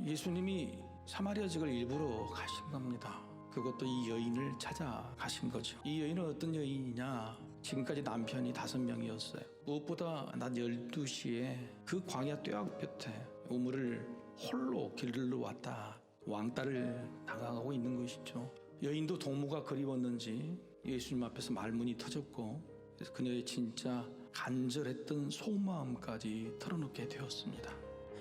예수님이 사마리아 지역을 일부러 가신 겁니다. 그것도 이 여인을 찾아가신 거죠. 이 여인은 어떤 여인이냐? 지금까지 남편이 5명이었어요. 무엇보다 낮 12시에 그 광야 뙤약 끝에 우물을 홀로 길들러 왔다 왕따를 당하고 있는 것이죠. 여인도 동무가 그리웠는지 예수님 앞에서 말문이 터졌고, 그래서 그녀의 진짜 간절했던 속마음까지 털어놓게 되었습니다.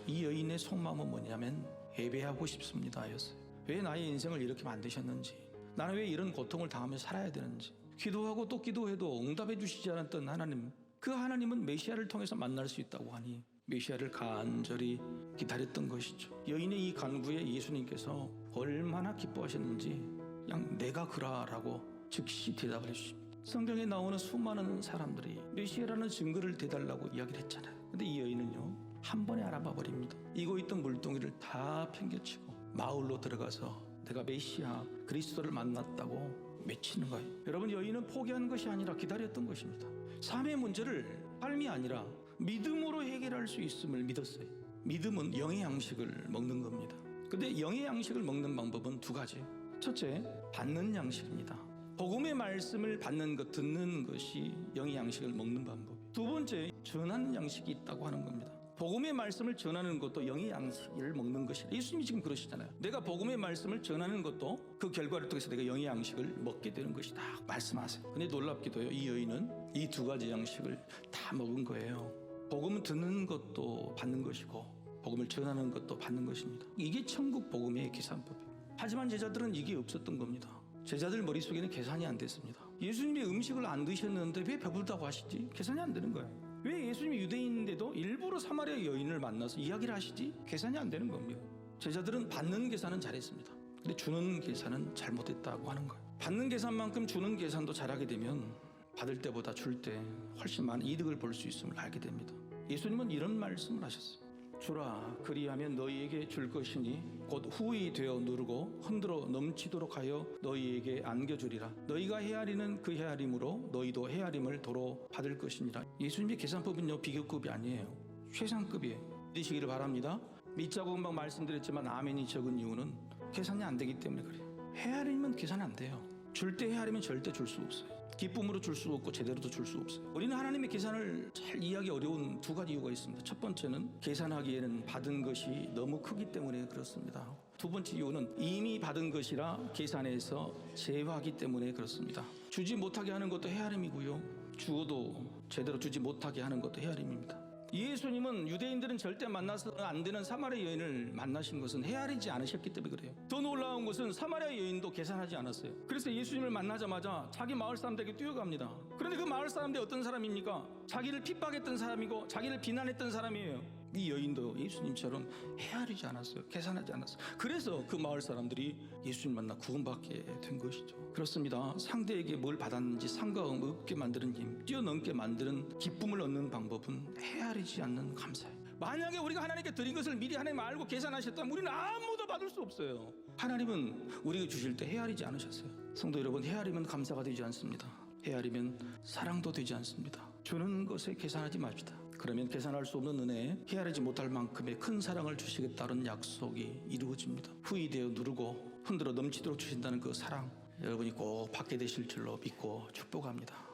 이 여인의 속마음은 뭐냐면 예배하고 싶습니다 였어요. 왜 나의 인생을 이렇게 만드셨는지, 나는 왜 이런 고통을 당하며 살아야 되는지, 기도하고 또 기도해도 응답해 주시지 않았던 하나님, 그 하나님은 메시아를 통해서 만날 수 있다고 하니 메시아를 간절히 기다렸던 것이죠. 여인의 이 간구에 예수님께서 얼마나 기뻐하셨는지 그냥 내가 그라라고 즉시 대답을 해주십니다. 성경에 나오는 수많은 사람들이 메시아라는 증거를 대달라고 이야기를 했잖아요. 근데 이 여인은요, 한 번에 알아봐 버립니다. 이고 있던 물동이를 다 팽개치고 마을로 들어가서 내가 메시아 그리스도를 만났다고 외치는 거예요. 여러분, 여인은 포기한 것이 아니라 기다렸던 것입니다. 삶의 문제를 삶이 아니라 믿음으로 해결할 수 있음을 믿었어요. 믿음은 영의 양식을 먹는 겁니다. 근데 영의 양식을 먹는 방법은 2가지. 첫째, 받는 양식입니다. 복음의 말씀을 받는 것, 듣는 것이 영의 양식을 먹는 방법이에요. 2번째, 전하는 양식이 있다고 하는 겁니다. 복음의 말씀을 전하는 것도 영의 양식을 먹는 것이다. 예수님이 지금 그러시잖아요. 내가 복음의 말씀을 전하는 것도 그 결과를 통해서 내가 영의 양식을 먹게 되는 것이다 말씀하세요. 근데 놀랍게도요, 이 여인은 이 2가지 양식을 다 먹은 거예요. 복음을 듣는 것도 받는 것이고 복음을 전하는 것도 받는 것입니다. 이게 천국 복음의 계산법이에요. 하지만 제자들은 이게 없었던 겁니다. 제자들 머릿속에는 계산이 안 됐습니다. 예수님이 음식을 안 드셨는데 왜 배부르다고 하시지? 계산이 안 되는 거예요. 왜 예수님이 유대인인데도 일부러 사마리아 여인을 만나서 이야기를 하시지? 계산이 안 되는 겁니다. 제자들은 받는 계산은 잘했습니다. 근데 주는 계산은 잘못했다고 하는 거예요. 받는 계산만큼 주는 계산도 잘하게 되면 받을 때보다 줄 때 훨씬 많은 이득을 볼 수 있음을 알게 됩니다. 예수님은 이런 말씀을 하셨어요. 주라, 그리하면 너희에게 줄 것이니 곧 후히 되어 누르고 흔들어 넘치도록 하여 너희에게 안겨주리라. 너희가 헤아리는 그 헤아림으로 너희도 헤아림을 도로 받을 것이니라. 예수님의 계산법은요, 비교급이 아니에요. 최상급이에요. 믿으시기를 바랍니다. 믿자고 금방 말씀드렸지만 아멘이 적은 이유는 계산이 안 되기 때문에 그래요. 헤아림은 계산 안 돼요. 줄 때 헤아리면 절대 줄 수 없어요. 기쁨으로 줄 수 없고 제대로도 줄 수 없어요. 우리는 하나님의 계산을 잘 이해하기 어려운 2가지 이유가 있습니다. 첫 번째는 계산하기에는 받은 것이 너무 크기 때문에 그렇습니다. 2번째 이유는 이미 받은 것이라 계산해서 제외하기 때문에 그렇습니다. 주지 못하게 하는 것도 헤아림이고요, 주어도 제대로 주지 못하게 하는 것도 헤아림입니다. 예수님은 유대인들은 절대 만나서는 안 되는 사마리아 여인을 만나신 것은 헤아리지 않으셨기 때문에 그래요. 더 놀라운 것은 사마리아 여인도 계산하지 않았어요. 그래서 예수님을 만나자마자 자기 마을 사람들에게 뛰어갑니다. 그런데 그 마을 사람들이 어떤 사람입니까? 자기를 핍박했던 사람이고 자기를 비난했던 사람이에요. 이 여인도 예수님처럼 헤아리지 않았어요. 계산하지 않았어요. 그래서 그 마을 사람들이 예수님 만나 구원받게 된 것이죠. 그렇습니다. 상대에게 뭘 받았는지 상관없게 만드는 힘, 뛰어넘게 만드는 기쁨을 얻는 방법은 헤아리지 않는 감사예요. 만약에 우리가 하나님께 드린 것을 미리 하나님 알고 계산하셨다면 우리는 아무도 받을 수 없어요. 하나님은 우리에게 주실 때 헤아리지 않으셨어요. 성도 여러분, 헤아리면 감사가 되지 않습니다. 헤아리면 사랑도 되지 않습니다. 주는 것에 계산하지 맙시다. 그러면 계산할 수 없는 은혜에 헤아리지 못할 만큼의 큰 사랑을 주시겠다는 약속이 이루어집니다. 후히 되어 누르고 흔들어 넘치도록 주신다는 그 사랑, 여러분이 꼭 받게 되실 줄로 믿고 축복합니다.